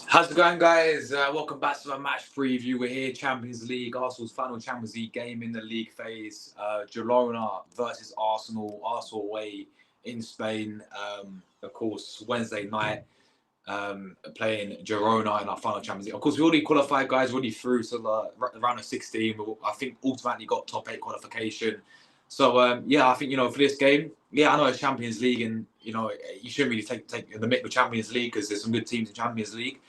How's it going, guys? Welcome back to my match preview. We're here, Champions League, Arsenal's final Champions League game in the league phase. Girona versus Arsenal, Arsenal away in Spain. Of course, Wednesday night, playing Girona in our final Champions League. Of course, we already qualified, guys, already through to the round of 16. I think automatically got top 8 qualification. So, I think, for this game, I know it's Champions League and, you shouldn't really take the mick with Champions League because there's some good teams in Champions League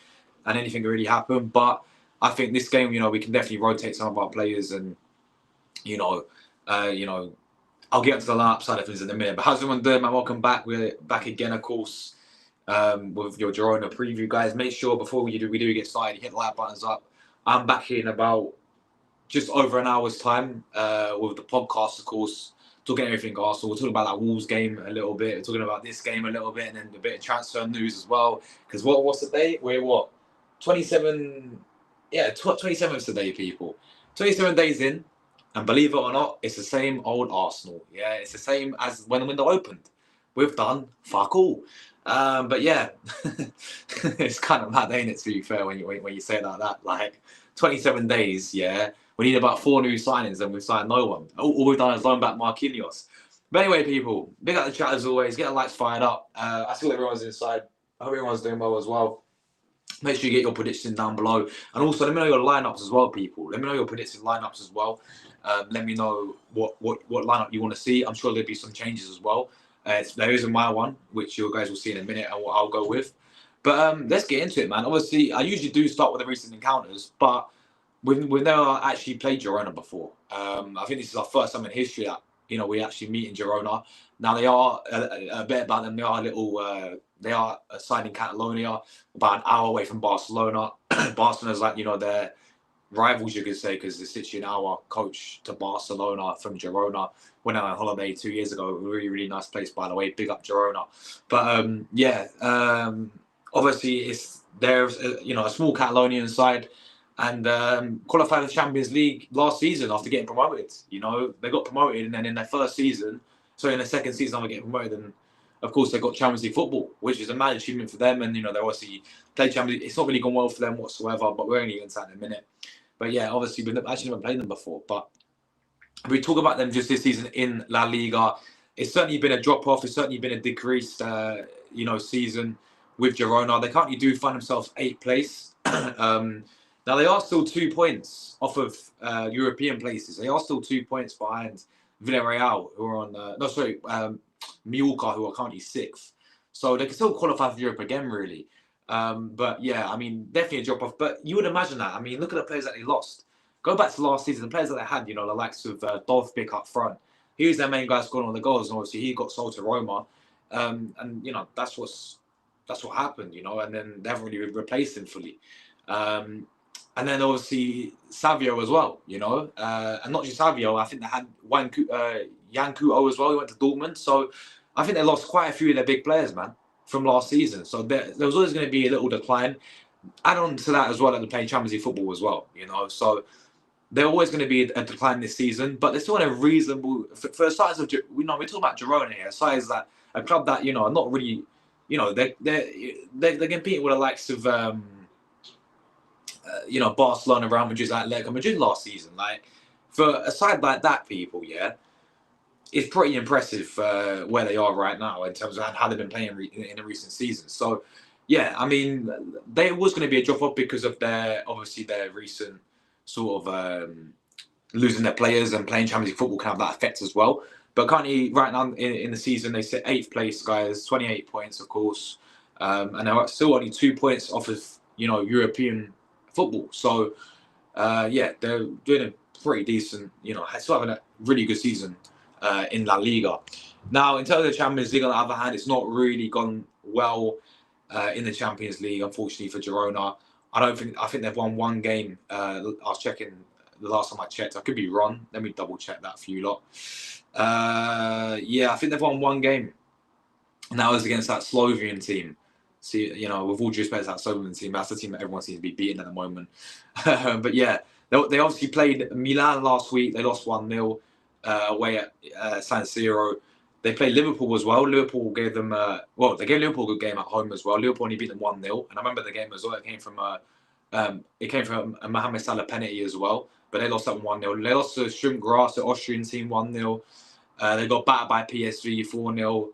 and anything can really happen. But I think this game, we can definitely rotate some of our players, and you know, I'll get into the lineup side of things in a minute. But how's everyone doing, man? Welcome back. We're back again, of course, with your Girona preview, guys. Make sure before we do get started, hit the like buttons up. I'm back here in about just over an hour's time with the podcast, of course, talking everything Arsenal. We're talking about that Wolves game a little bit. We're talking about this game a little bit, and then a bit of transfer news as well. Because what's the date? We're what? 27, 27th today, people. 27 days in, and believe it or not, it's the same old Arsenal. Yeah, it's the same as when the window opened. We've done fuck all. But yeah, it's kind of mad, ain't it, to be fair, when you say it like that. Like, 27 days, yeah. We need about 4 new signings, and we've signed no one. All we've done is loan back Marquinhos. But anyway, people, big up the chat as always. Get the lights fired up. I see everyone's inside. I hope everyone's doing well as well. Make sure you get your predictions down below. And also, let me know your lineups as well, people. Let me know your predicted lineups as well. Let me know what lineup you want to see. I'm sure there'll be some changes as well. There isn't my one, which you guys will see in a minute, and what I'll go with. But let's get into it, man. Obviously, I usually do start with the recent encounters, but we've never actually played Girona before. I think this is our first time in history that we actually meet in Girona. Now they are a bit about them. They are a little. They are a side in Catalonia, about an hour away from Barcelona. Barcelona's like their rivals, you could say, because they're literally an hour coach to Barcelona from Girona. Went on holiday 2 years ago. Really, really nice place, by the way. Big up Girona. But obviously there's a small Catalonian side, and qualified for the Champions League last season after getting promoted. They got promoted, and then in their first season, so in the second season, they get promoted, and of course they got Champions League football, which is a mad achievement for them. And they obviously played Champions League. It's not really gone well for them whatsoever, but we're only going to that in a minute. But yeah, obviously we've actually never played them before. But we talk about them just this season in La Liga. It's certainly been a drop off. It's certainly been a decreased, season with Girona. They currently do find themselves 8th place. Now, they are still 2 points off of European places. They are still 2 points behind Villarreal, who are on, Mallorca, who are currently 6th. So they can still qualify for Europe again, really. But yeah, I mean, definitely a drop off. But you would imagine that. I mean, look at the players that they lost. Go back to last season, the players that they had, the likes of Dovbyk up front. He was their main guy scoring all the goals, and obviously he got sold to Roma. And that's what happened, and then they haven't really replaced him fully. And then obviously Savio as well, and not just Savio. I think they had Yan Kuto as well. He went to Dortmund, so I think they lost quite a few of their big players, man, from last season. So there was always going to be a little decline. Add on to that as well that they're playing Champions League football as well, So they're always going to be a decline this season, but they're still in a reasonable for a size of we're talking about Girona here, a size that a club that are not really, they're competing with the likes of. Barcelona, Real Madrid, Atletico Madrid last season. Like, for a side like that, people, it's pretty impressive where they are right now in terms of how they've been playing in the recent seasons. So, yeah, I mean, there was going to be a drop off because of their recent sort of losing their players, and playing Champions League football can have that effect as well. But currently, right now in the season, they sit 8th place, guys, 28 points, of course, and they're still only 2 points off of European football. So they're doing a pretty decent, still having a really good season in La Liga. Now, in terms of the Champions League, on the other hand, it's not really gone well in the Champions League, unfortunately, for Girona. I think they've won one game. I was checking the last time I checked. I could be wrong. Let me double check that for you lot. I think they've won one game, and that was against that Slovenian team. See, with all due respect, that Slovenian team, that's the team that everyone seems to be beating at the moment. But yeah, they obviously played Milan last week. They lost 1-0 away at San Siro. They played Liverpool as well. Liverpool gave them they gave Liverpool a good game at home as well. Liverpool only beat them 1-0. And I remember the game as well. It came from a Mohamed Salah penalty as well. But they lost that 1-0. They lost to Shrimp Grass, the Austrian team, 1-0. They got battered by PSV 4-0.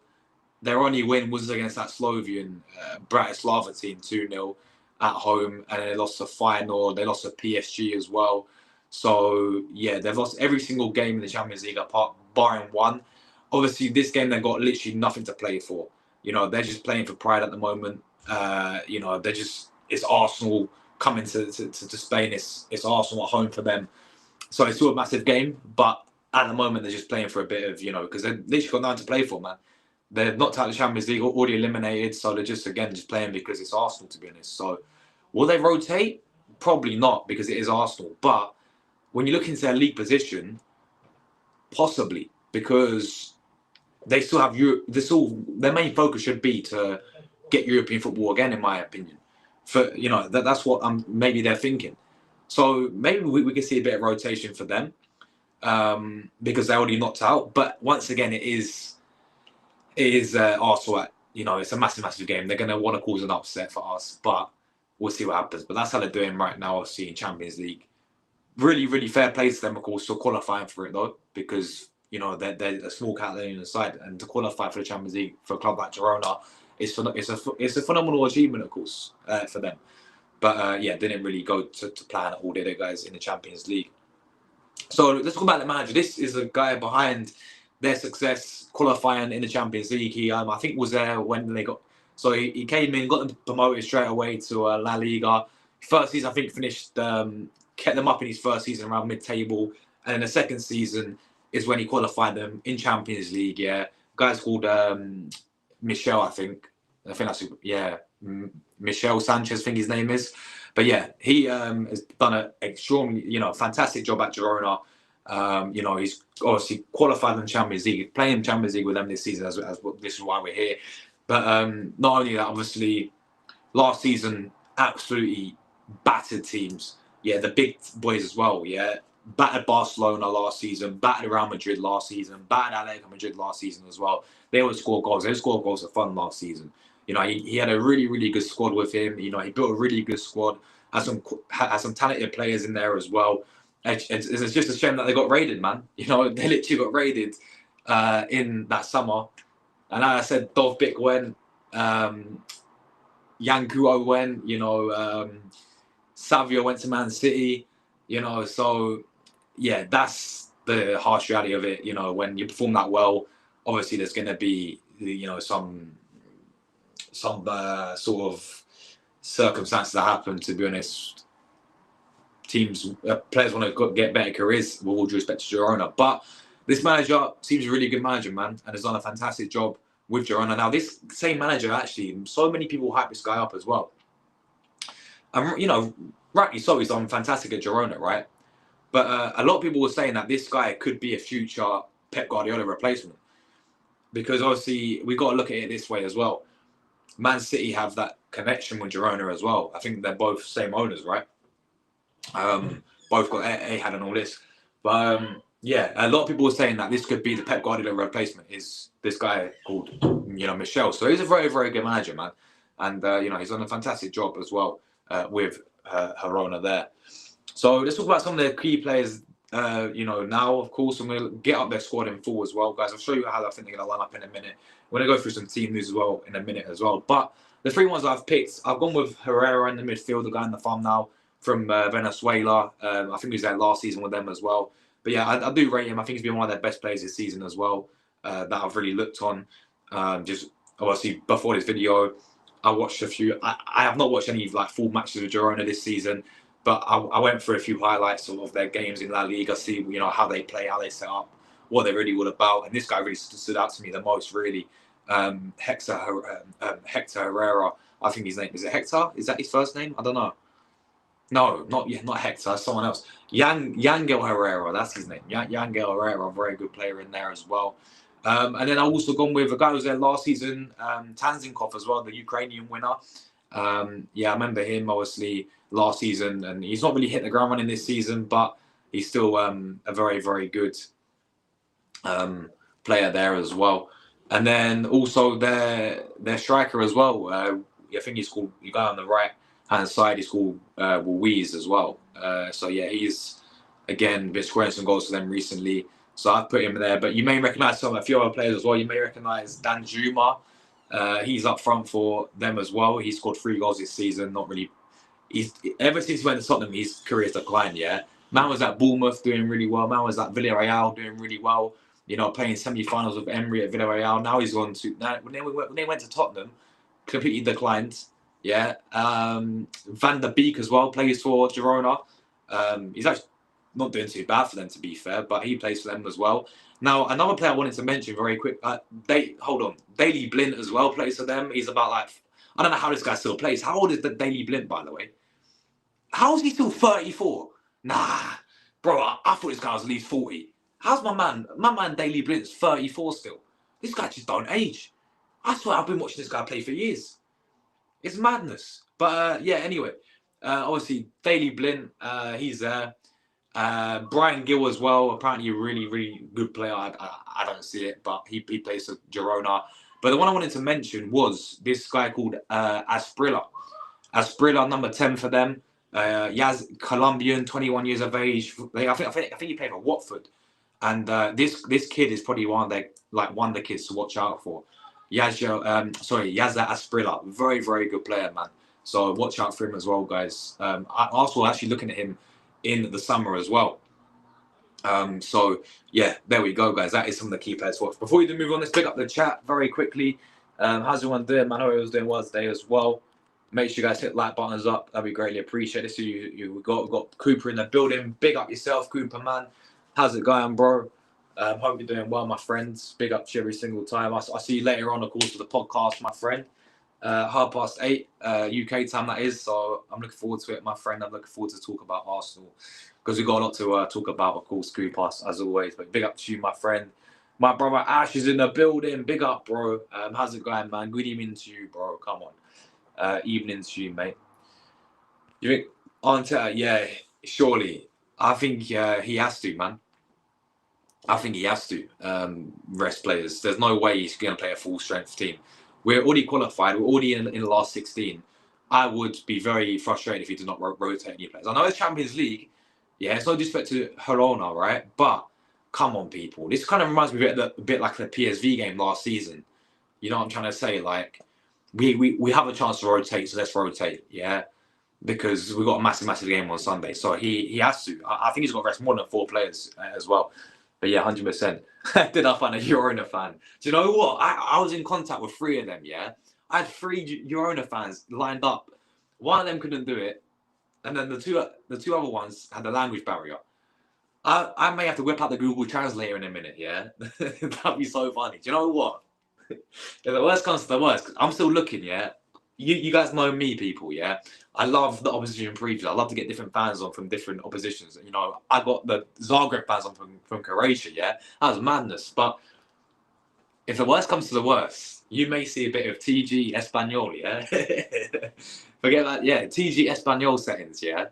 Their only win was against that Slovian Bratislava team 2-0 at home. And they lost to Feyenoord. They lost to PSG as well. So, yeah, they've lost every single game in the Champions League apart barring one. Obviously, this game, they've got literally nothing to play for. You know, they're just playing for pride at the moment. You know, it's Arsenal coming to Spain. It's Arsenal at home for them. So it's still a massive game. But at the moment, they're just playing for a bit of, you know, because they've literally got nothing to play for, man. They're knocked out of the Champions League, already eliminated. So they're just playing because it's Arsenal, to be honest. So will they rotate? Probably not, because it is Arsenal. But when you look into their league position, possibly, because they still have Europe. Their main focus should be to get European football again, in my opinion. For you know, that's what maybe they're thinking. So maybe we can see a bit of rotation for them because they're already knocked out. But once again, it is Arsenal. You know, it's a massive game. They're going to want to cause an upset for us, but we'll see what happens. But that's how they're doing right now, obviously, in Champions League. Really fair play to them, of course, for qualifying for it, though, because, you know, they're a small Catalonian side, and to qualify for the Champions League for a club like Girona, it's a phenomenal achievement, of course, for them. But, yeah, didn't really go to plan at all, did it, guys, in the Champions League. So let's talk about the manager. This is the guy behind their success qualifying in the Champions League. He, I think, was there when they got... So he came in, got them promoted straight away to La Liga. First season, I think, finished... kept them up in his first season around mid-table. And then the second season is when he qualified them in Champions League, yeah. Guy's called Michel, I think. I think that's... Yeah, Michel Sanchez, I think his name is. But yeah, he has done an extremely, you know, fantastic job at Girona. You know, he's obviously qualified in Champions League. He's playing Champions League with them this season, as this is why we're here. But not only that, obviously, last season, absolutely battered teams. Yeah, the big boys as well, yeah. Battered Barcelona last season, battered Real Madrid last season, battered Atletico Madrid last season as well. They always score goals. They scored goals for fun last season. You know, he had a really good squad with him. You know, he built a really good squad. Has some talented players in there as well. It's just a shame that they got raided, man. You know, they literally got raided in that summer. And like I said, Dov Bick went, Yankuo went, you know, Savio went to Man City, you know. So, yeah, that's the harsh reality of it. You know, when you perform that well, obviously there's going to be, you know, some sort of circumstances that happen, to be honest. Players want to get better careers, with all due respect to Girona. But this manager seems a really good manager, man, and has done a fantastic job with Girona. Now, this same manager, actually, so many people hype this guy up as well. And, you know, rightly so, he's done fantastic at Girona, right? But a lot of people were saying that this guy could be a future Pep Guardiola replacement. Because, obviously, we've got to look at it this way as well. Man City have that connection with Girona as well. I think they're both same owners, right? Both got Ehad and all this. But, yeah, a lot of people were saying that this could be the Pep Guardiola replacement, is this guy called, you know, Michel. So he's a very good manager, man. And, you know, he's done a fantastic job as well with Girona there. So let's talk about some of the key players, you know, now, of course. I'm going to get up their squad in full as well, guys. I'll show you how I think they're going to line up in a minute. We're going to go through some team news as well in a minute as well. But the three ones I've picked, I've gone with Herrera in the midfield, the guy in the farm now from Venezuela. I think he was there last season with them as well. But yeah, I do rate him. I think he's been one of their best players this season as well, that I've really looked on. Just obviously before this video, I watched a few. I have not watched any like full matches with Girona this season, but I went through a few highlights of their games in La Liga, see, you know, how they play, how they set up, what they're really all about. And this guy really stood out to me the most, really. Hector Herrera, I think his name is it Hector? Is that his first name? I don't know. No, not Hector. Someone else. Yangel Herrera, that's his name. Yangel Herrera, a very good player in there as well. And then I also gone with a guy who was there last season, Tanzinkov as well, the Ukrainian winner. Yeah, I remember him obviously last season, and he's not really hit the ground running this season, but he's still a very good player there as well. And then also their striker as well. I think he's called, the guy on the right hand side, he's called Louise as well. So yeah, he's again been scoring some goals for them recently. So I've put him there. But you may recognise a few other players as well. You may recognise Dan Juma. He's up front for them as well. He scored 3 goals this season. Not really. He's ever since he went to Tottenham, his career's declined. Yeah, man was at Bournemouth doing really well. Man was at Villarreal doing really well. You know, playing semi-finals with Emery at Villarreal. Now he's gone to when they went to Tottenham, completely declined. Yeah, Van der Beek as well plays for Girona. He's actually not doing too bad for them, to be fair, but he plays for them as well. Now, another player I wanted to mention very quick. Daley Blind as well plays for them. He's about like, I don't know how this guy still plays. How old is the Daley Blind, by the way? How is he still 34? Nah, bro, I thought this guy was at least 40. How's my man Daley Blind's 34 still? This guy just don't age. I swear I've been watching this guy play for years. It's madness. But yeah, anyway, obviously Daley Blind, he's there. Brian Gill as well, apparently a really, really good player. I don't see it, but he plays for Girona. But the one I wanted to mention was this guy called Asprilla. Asprilla, number 10 for them. Yaz, Colombian, 21 years of age. I think he played for Watford. And this kid is probably one of the kids to watch out for. Yaza Asprilla, very, very good player, man. So watch out for him as well, guys. I also actually looking at him in the summer as well. So yeah, there we go, guys. That is some of the key players to watch. Before we do move on, let's pick up the chat very quickly. How's everyone doing, man? I hope everyone's doing well today as well. Make sure you guys hit like buttons up. That'd be greatly appreciated. So we've got Cooper in the building. Big up yourself, Cooper, man. How's it going, bro? Hope you're doing well, my friends. Big up to you every single time. I see you later on, of course, for the podcast, my friend. 8:30 UK time, that is. So I'm looking forward to it, my friend. I'm looking forward to talk about Arsenal because we've got a lot to talk about, of course, Scoop us as always. But big up to you, my friend. My brother Ash is in the building. Big up, bro. How's it going, man? Good evening to you, bro. Come on. Evening to you, mate. You think Arteta? Yeah, surely. I think he has to, man. I think he has to rest players. There's no way he's going to play a full-strength team. We're already qualified. We're already in the last 16. I would be very frustrated if he did not rotate any players. I know it's Champions League. Yeah, it's no disrespect to Girona, right? But come on, people. This kind of reminds me a bit like the PSV game last season. You know what I'm trying to say? Like, we have a chance to rotate, so let's rotate, yeah? Because we've got a massive game on Sunday. So he has to. I think he's got to rest more than 4 players as well. But yeah, 100%. Did I find a Girona fan? Do you know what? I was in contact with 3 of them, yeah? I had 3 Girona fans lined up. One of them couldn't do it. And then the two other ones had a language barrier. I may have to whip out the Google Translator in a minute, yeah? That'd be so funny. Do you know what? If the worst comes to the worst, I'm still looking, yeah? You guys know me, people, yeah? I love the opposition previews. I love to get different fans on from different oppositions. You know, I got the Zagreb fans on from Croatia, yeah? That was madness. But if the worst comes to the worst, you may see a bit of TG Espanol, yeah? Forget that, yeah. TG Espanol settings, yeah?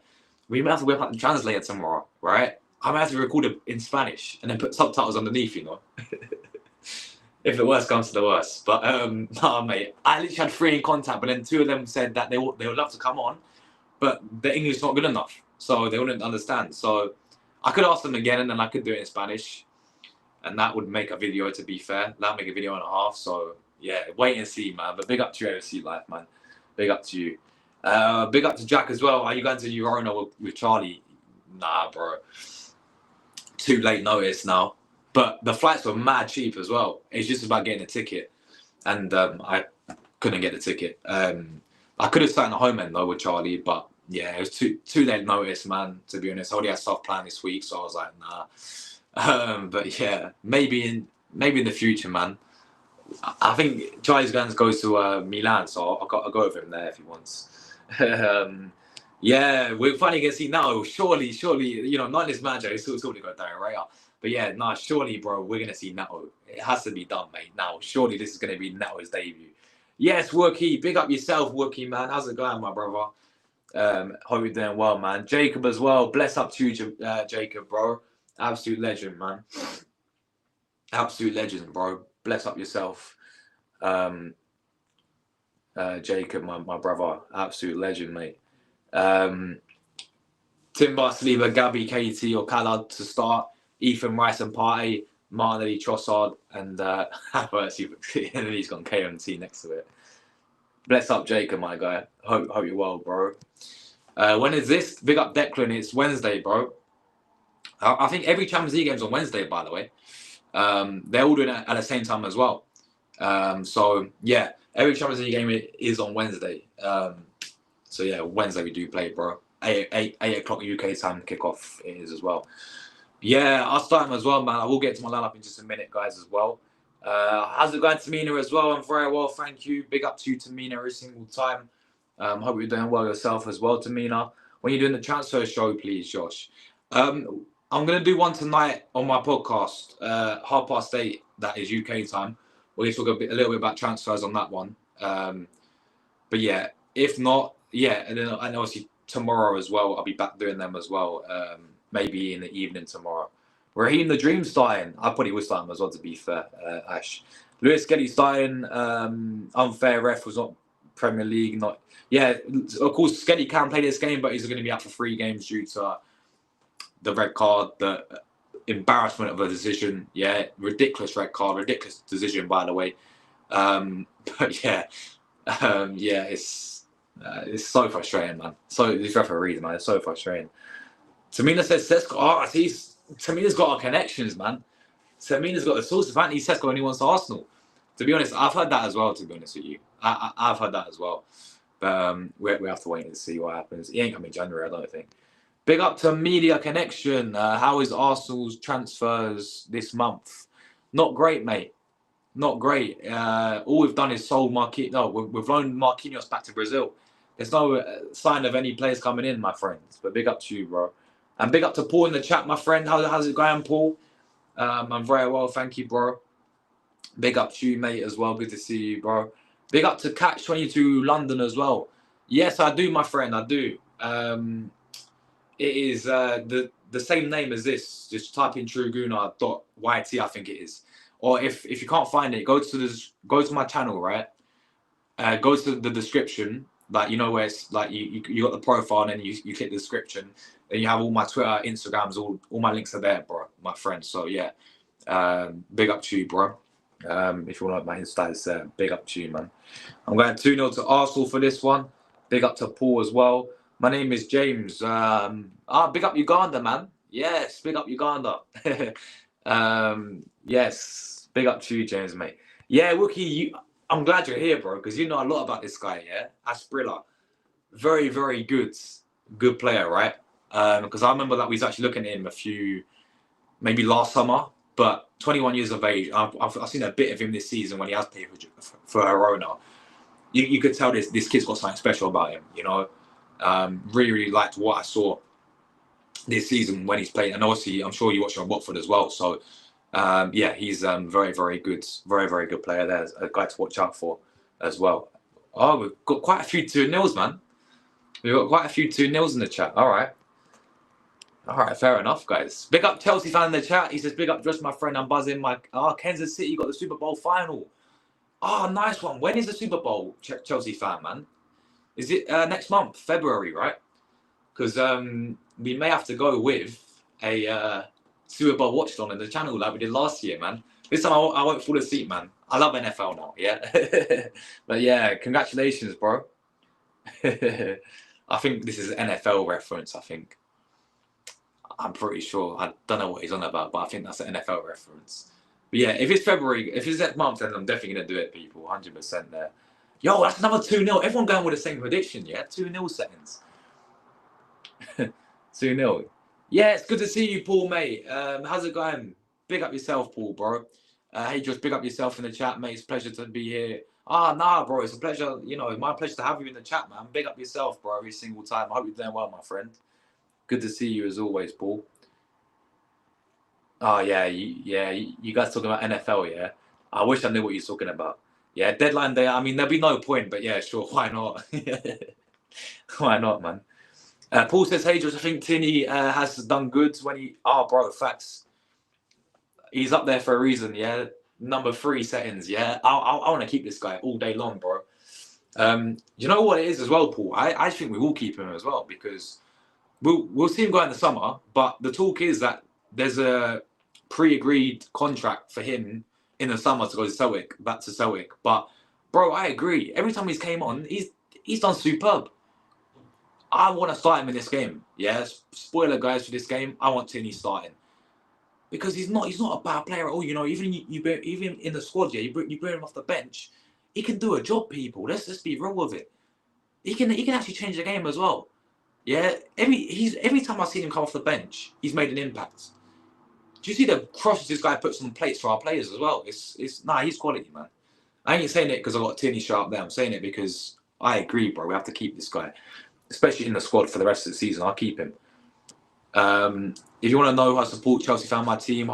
We may have to whip out the translator tomorrow, right? I might have to record it in Spanish and then put subtitles underneath, you know? If the worst comes to the worst. But, nah, mate. I literally had 3 in contact, but then 2 of them said that they would love to come on, but the English is not good enough. So they wouldn't understand. So I could ask them again, and then I could do it in Spanish. And that would make a video, to be fair. That would make a video and a half. So, yeah, wait and see, man. But big up to you, AFC Life, man. Big up to you. Big up to Jack as well. Are you going to Girona with Charlie? Nah, bro. Too late notice now. But the flights were mad cheap as well. It's just about getting a ticket. And I couldn't get the ticket. I could have sat in the home end, though, with Charlie. But, yeah, it was too late notice, man, to be honest. I already had stuff planned this week, so I was like, nah. But, yeah, maybe in the future, man. I think Charlie's going to go to Milan, so I'll go with him there if he wants. Yeah, we're finally going to see now. Surely, you know, not in this match. It's still going to go down, right? But yeah, nah, surely, bro, we're going to see Nato. It has to be done, mate. Now, surely this is going to be Nato's debut. Yes, Wookie. Big up yourself, Wookie, man. How's it going, my brother? Hope you're doing well, man. Jacob as well. Bless up to you, Jacob, bro. Absolute legend, man. Absolute legend, bro. Bless up yourself. Jacob, my brother, absolute legend, mate. Timber, Saliba, Gabby, Katie, or Khalad to start. Ethan, Rice, and Partey. Martinelli, Trossard, and Havertz. And then he's got KMT next to it. Bless up, Jacob, my guy. Hope you're well, bro. When is this? Big up Declan. It's Wednesday, bro. I think every Champions League game's on Wednesday, by the way. They're all doing it at the same time as well. So, yeah, every Champions League game is on Wednesday. So, yeah, Wednesday we do play, bro. 8 o'clock UK time kickoff it is as well. Yeah, I'll start him as well, man. I will get to my lineup in just a minute, guys, as well. How's it going, Tamina, as well? I'm very well, thank you. Big up to you, Tamina, every single time. Hope you're doing well yourself as well, Tamina. When you're doing the transfer show, please, Josh. I'm going to do one tonight on my podcast, 8:30, that is UK time. We're going to talk a little bit about transfers on that one. But yeah, if not, yeah, and obviously tomorrow as well, I'll be back doing them as well. Maybe in the evening tomorrow. Raheem the Dream starting. I probably would start him as well, to be fair, Ash. Lewis Skelly starting. Unfair ref was not Premier League. Not. Yeah, of course, Skelly can play this game, but he's going to be out for 3 games due to the red card, the embarrassment of a decision. Yeah, ridiculous red card, ridiculous decision, by the way. But yeah, yeah, it's so frustrating, man. So these referees, man, it's so frustrating. Tamina says Sesko. Oh, Tamina's got our connections, man. Tamina's got the source. Apparently, Sesko only wants Arsenal. To be honest, I've heard that as well. To be honest with you, I've heard that as well. But we have to wait and see what happens. He ain't coming January, I don't think. Big up to Media Connection. How is Arsenal's transfers this month? Not great, mate. Not great. All we've done is sold Marquinhos. No, we've loaned Marquinhos back to Brazil. There's no sign of any players coming in, my friends. But big up to you, bro. And big up to Paul in the chat, my friend. How's it going, Paul? I'm very well, thank you, bro. Big up to you, mate, as well. Good to see you, bro. Big up to Catch 22 London as well. Yes, I do, my friend. I do. It is the same name as this. Just type in TrueGuna.yt, I think it is. Or if you can't find it, go to my channel, right? Go to the description, like you know where it's like you got the profile and then you click the description. Then you have all my Twitter, Instagrams, all my links are there, bro, my friend. So yeah, big up to you, bro. If you want my Insta, is big up to you, man. I'm going 2-0 to Arsenal for this one. Big up to Paul as well. My name is James. Big up Uganda, man. Yes, big up Uganda. Yes, big up to you, James, mate. Yeah, Wookie, I'm glad you're here, bro, because you know a lot about this guy, yeah? Asprilla. Very, very good player, right? Because I remember that we was actually looking at him maybe last summer, but 21 years of age. I've seen a bit of him this season when he has played for Girona. You could tell this kid's got something special about him, you know. Really, really liked what I saw this season when he's played, and obviously I'm sure you watch him on Watford as well. So yeah, he's very, very good, very, very good player there. A guy to watch out for as well. Oh, we've got quite a few 2-0s, man. We've got quite a few 2-0s in the chat. All right, fair enough, guys. Big up Chelsea fan in the chat. He says, big up just my friend. I'm buzzing. Kansas City got the Super Bowl final. Oh, nice one. When is the Super Bowl, Chelsea fan, man? Is it next month, February, right? Because we may have to go with a Super Bowl watch-along in the channel like we did last year, man. This time I won't fall asleep, man. I love NFL now, yeah? But yeah, congratulations, bro. I think this is an NFL reference, I think. I'm pretty sure. I don't know what he's on about, but I think that's an NFL reference. But yeah, if it's February, if it's next month, then I'm definitely going to do it, people. 100% there. Yo, that's another 2-0. Everyone going with the same prediction, yeah? 2-0 seconds. 2-0. Yeah, it's good to see you, Paul, mate. How's it going? Big up yourself, Paul, bro. Hey, just big up yourself in the chat, mate. It's a pleasure to be here. Nah, bro. It's a pleasure. You know, it's my pleasure to have you in the chat, man. Big up yourself, bro, every single time. I hope you're doing well, my friend. Good to see you as always, Paul. Oh, yeah. You guys talking about NFL, yeah? I wish I knew what you're talking about. Yeah, deadline day. I mean, there'll be no point, but yeah, sure. Why not? Why not, man? Paul says, hey, Josh, I think Tierney has done good when he... Oh, bro, facts. He's up there for a reason, yeah? number 3 settings. Yeah, I want to keep this guy all day long, bro. You know what it is as well, Paul? I think we will keep him as well because we'll see him go in the summer. But the talk is that there's a pre-agreed contract for him in the summer to go to Celtic, back to Celtic. But bro, I agree. Every time he's came on, he's done superb. I want to start him in this game. Yeah, spoiler guys for this game. I want Tierney starting because he's not a bad player at all. You know, even even in the squad, yeah, you bring him off the bench, he can do a job. People, let's be real with it. He can actually change the game as well. Yeah, every time I've seen him come off the bench, he's made an impact. Do you see the crosses this guy puts on plates for our players as well? He's quality, man. I ain't saying it because I got Tierney shot up there. I'm saying it because I agree, bro. We have to keep this guy, especially in the squad for the rest of the season. I'll keep him. If you want to know how I support Chelsea fan, my team,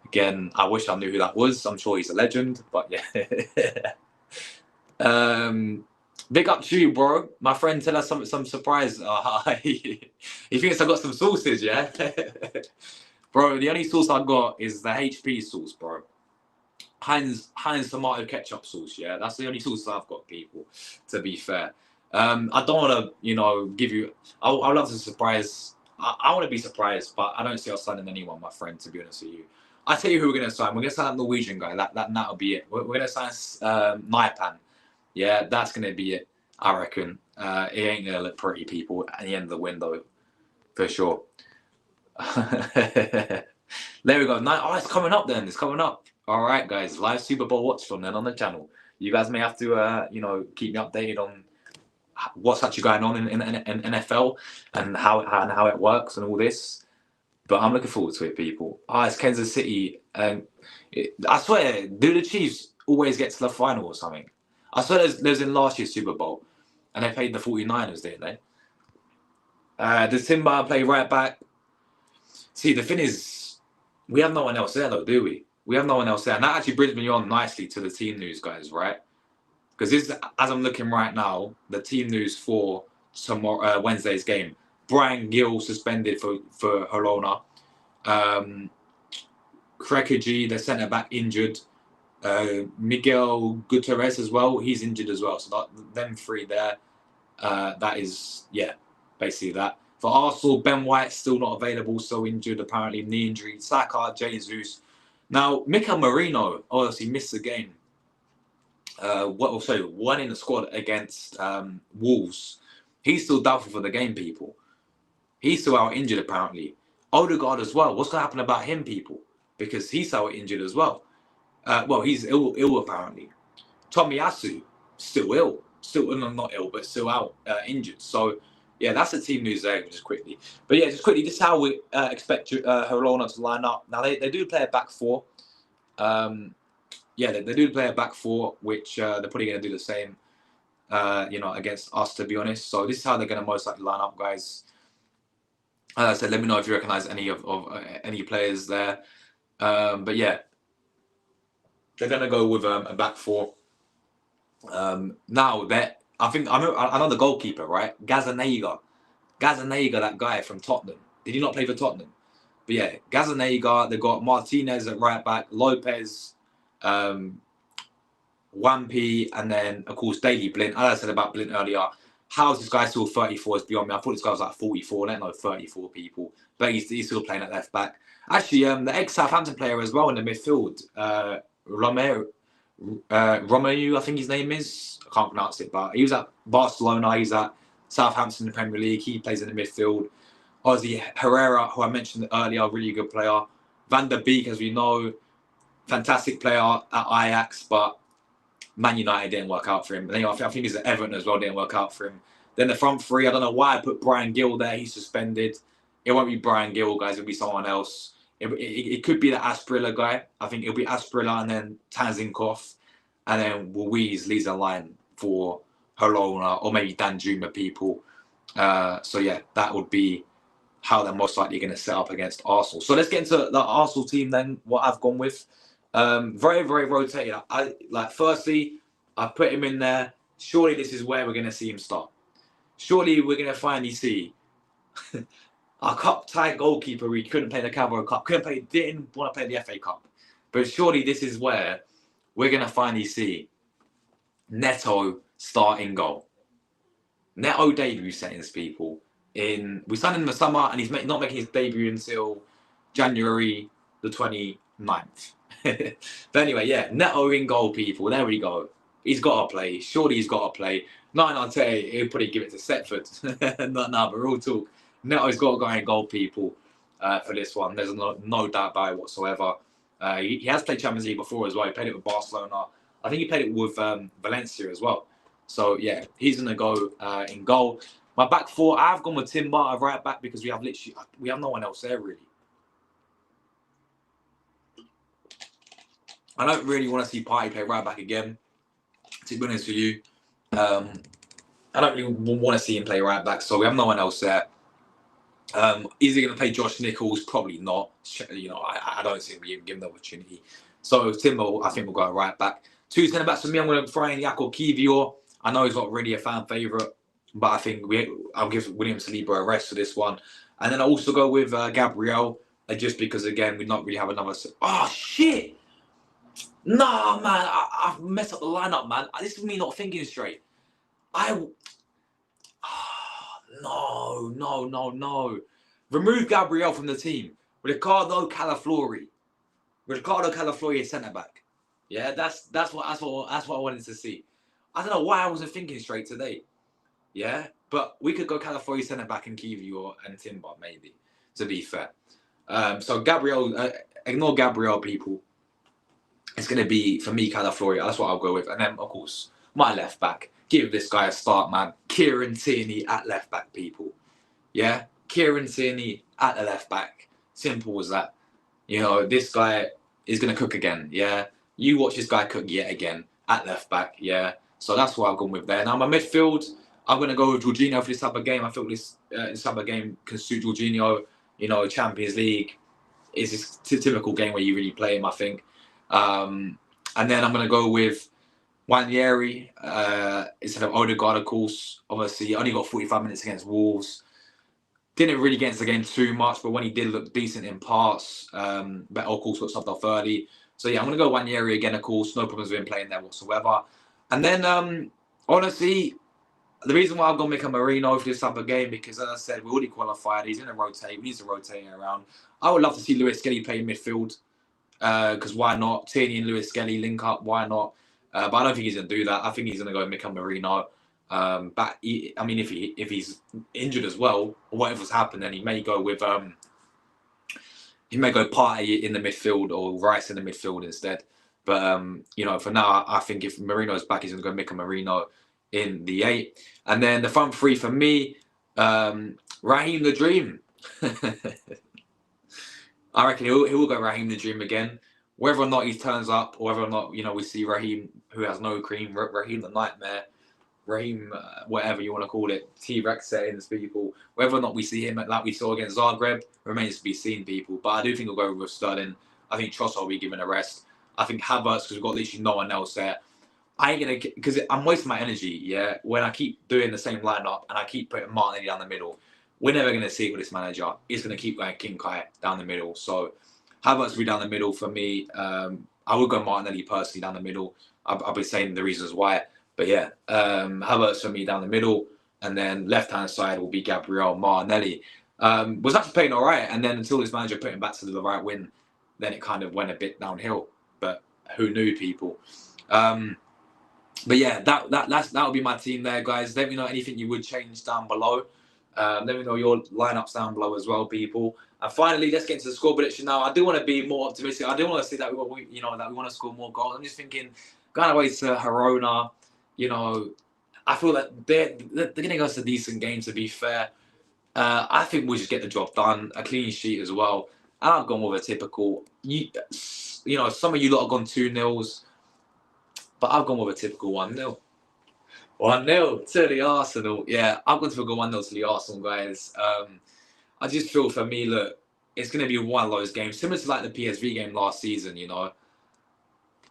again, I wish I knew who that was. I'm sure he's a legend, but yeah. Big up to you, bro. My friend, tell us some surprise. He thinks I got some sauces, yeah? Bro, the only sauce I got is the HP sauce, bro. Heinz tomato ketchup sauce, yeah? That's the only sauce I've got, people, to be fair. I don't want to, give you... I love to surprise... I want to be surprised, but I don't see us signing anyone, my friend, to be honest with you. I tell you who we're going to sign. We're going to sign that Norwegian guy. That'll be it. We're going to sign Naipan. Yeah, that's going to be it, I reckon. It ain't going to look pretty, people, at the end of the window, for sure. There we go. It's coming up then. It's coming up. All right, guys. Live Super Bowl watch from then on the channel. You guys may have to, keep me updated on what's actually going on in NFL and how it works and all this. But I'm looking forward to it, people. It's Kansas City. I swear, do the Chiefs always get to the final or something? I swear there's in last year's Super Bowl, and they played the 49ers, didn't they? Does Timber play right back? See, the thing is, we have no one else there, though, do we? We have no one else there. And that actually brings me on nicely to the team news, guys, right? Because this, as I'm looking right now, the team news for tomorrow, Wednesday's game. Brian Gill suspended for Girona. Krekeji, the centre back, injured. Miguel Gutierrez as well. He's injured as well. So them 3 there. That is, basically that. For Arsenal, Ben White still not available, so injured apparently, knee injury. Saka, Jesus. Now, Mikel Marino obviously missed the game. One in the squad against Wolves. He's still doubtful for the game, people. He's still out injured apparently. Odegaard as well. What's going to happen about him, people? Because he's out injured as well. He's ill apparently. Tomiyasu, still ill. Not ill, but still out, injured. So, yeah, that's the team news there, just quickly. But yeah, just quickly, this is how we expect Girona to line up. Now, they do play a back 4. They do play a back 4, which they're probably going to do the same, against us, to be honest. So this is how they're going to most likely line up, guys. As I said, let me know if you recognise any of any players there. But yeah, they're going to go with a back 4. Now, I know the goalkeeper, right? Gazzaniga, that guy from Tottenham. Did he not play for Tottenham? But yeah, Gazzaniga. They've got Martinez at right back, Lopez, Wampy, and then of course Daily Blind. As I said about Blind earlier, how's this guy still 34 is beyond me. I thought this guy was like 44. I don't know, 34 people, but he's still playing at left back. Actually, the ex-Southampton player as well in the midfield, Romeu, I think his name is. I can't pronounce it, but he was at Barcelona. He's at Southampton in the Premier League. He plays in the midfield. Ozzy Herrera, who I mentioned earlier, really good player. Van der Beek, as we know, fantastic player at Ajax, but Man United didn't work out for him. And I think he's at Everton as well, didn't work out for him. Then the front 3, I don't know why I put Brian Gill there. He's suspended. It won't be Brian Gill, guys. It'll be someone else. It could be the Asprilla guy. I think it'll be Asprilla and then Tanzinkov. And then Louise leads a line for Girona or maybe Danjuma, people. So yeah, that would be how they're most likely going to set up against Arsenal. So let's get into the Arsenal team then, what I've gone with. Very, very rotated. Firstly, I put him in there. Surely this is where we're going to see him start. Surely we're going to finally see our cup tie goalkeeper. We couldn't play the Carabao Cup. Didn't want to play the FA Cup. But surely this is where we're going to finally see Neto start in goal. Neto debut settings, people. We signed him in the summer, and he's not making his debut until January the 29th. But anyway, yeah, Neto in goal, people. There we go. He's got to play. Surely he's got to play. Not in Arteta, he'll probably give it to Setford. No, but real talk. Neto's got to go in goal, people, for this one. There's no doubt about it whatsoever. He has played Champions League before as well. He played it with Barcelona. I think he played it with Valencia as well. So, yeah, he's going to go in goal. My back four, I've gone with Timber at right back because we have no one else there, really. I don't really want to see Partey play right back again, to be honest with you. I don't really want to see him play right back, so we have no one else there. Is he going to play Josh Nichols? Probably not. You know, I don't see him given the opportunity. So Timber, I think we'll go right back. 2 centre backs for me. I'm going to throw in Jakob Kivior. I know he's not really a fan favourite, but I think I'll give William Saliba a rest for this one. And then I'll also go with Gabriel, just because, again, we not really have another... Oh, shit! Nah, man, I've messed up the lineup, man. This is me not thinking straight. No. Remove Gabriel from the team. Ricardo Calaflori is centre back. Yeah, that's what I wanted to see. I don't know why I wasn't thinking straight today. Yeah, but we could go Calaflori centre back and Kivior and Timber maybe. To be fair, so Gabriel, ignore Gabriel, people. It's going to be, for me, Calaflori. That's what I'll go with. And then, of course, my left back. Give this guy a start, man. Kieran Tierney at left back, people. Yeah? Kieran Tierney at the left back. Simple as that. You know, this guy is going to cook again. Yeah? You watch this guy cook yet again at left back. Yeah? So that's what I've gone with there. Now, my midfield, I'm going to go with Jorginho for this type of game. I feel this type of game can suit Jorginho. You know, Champions League is this typical game where you really play him, I think. And then I'm going to go with Nwaneri instead of Odegaard, of course. Obviously, only got 45 minutes against Wolves. Didn't really get into the game too much, but when he did look decent in parts, but of course got subbed off early. So yeah, I'm going to go Nwaneri again, of course. No problems with him playing there whatsoever. And then, honestly, the reason why I'm going to make a Marino for this type of game, because as I said, we already qualified. He's going to rotate. We need to rotate him around. I would love to see Lewis Skelly play midfield. Because why not? Tierney and Lewis Skelly link up. Why not? But I don't think he's going to do that. I think he's going to go Mikel Marino. But if he's injured as well, or whatever's happened, then he may go with Partey in the midfield or Rice in the midfield instead. But for now, I think if Marino's back, he's going to go Mikel Marino in the 8. And then the front three for me, Raheem the Dream. I reckon he will go Raheem the Dream again. Whether or not he turns up, or whether or not, we see Raheem, who has no cream, Raheem the Nightmare, Raheem, whatever you want to call it, T-Rex settings, people. Whether or not we see him like we saw against Zagreb remains to be seen, people. But I do think we'll go with Sterling. I think Trossard will be given a rest. I think Havertz, because we've got literally no one else there. I ain't going to, because I'm wasting my energy, yeah, when I keep doing the same lineup and I keep putting Martinelli down the middle. We're never going to see it with this manager. He's going to keep going King Kai down the middle. So Havertz will be down the middle for me. I would go Martinelli personally down the middle. I'll be saying the reasons why. But yeah, Havertz for me down the middle. And then left-hand side will be Gabriel Martinelli. Was actually playing all right. And then until this manager put him back to the right wing, then it kind of went a bit downhill. But who knew, people? But yeah, that would be my team there, guys. Let me know anything you would change down below. Let me know your lineups down below as well, people. And finally, let's get into the score prediction now. I do want to be more optimistic. I do want to see that we want to score more goals. I'm just thinking, going away to Girona, I feel that they're going to give us a decent game, to be fair. I think we'll just get the job done. A clean sheet as well. And I've gone with a typical, some of you lot have gone 2-0s, but I've gone with a typical 1-0. 1-0 to the Arsenal. Yeah, I'm going to go 1-0 to the Arsenal, guys. I just feel for me, look, it's going to be one of those games, similar to like the PSV game last season,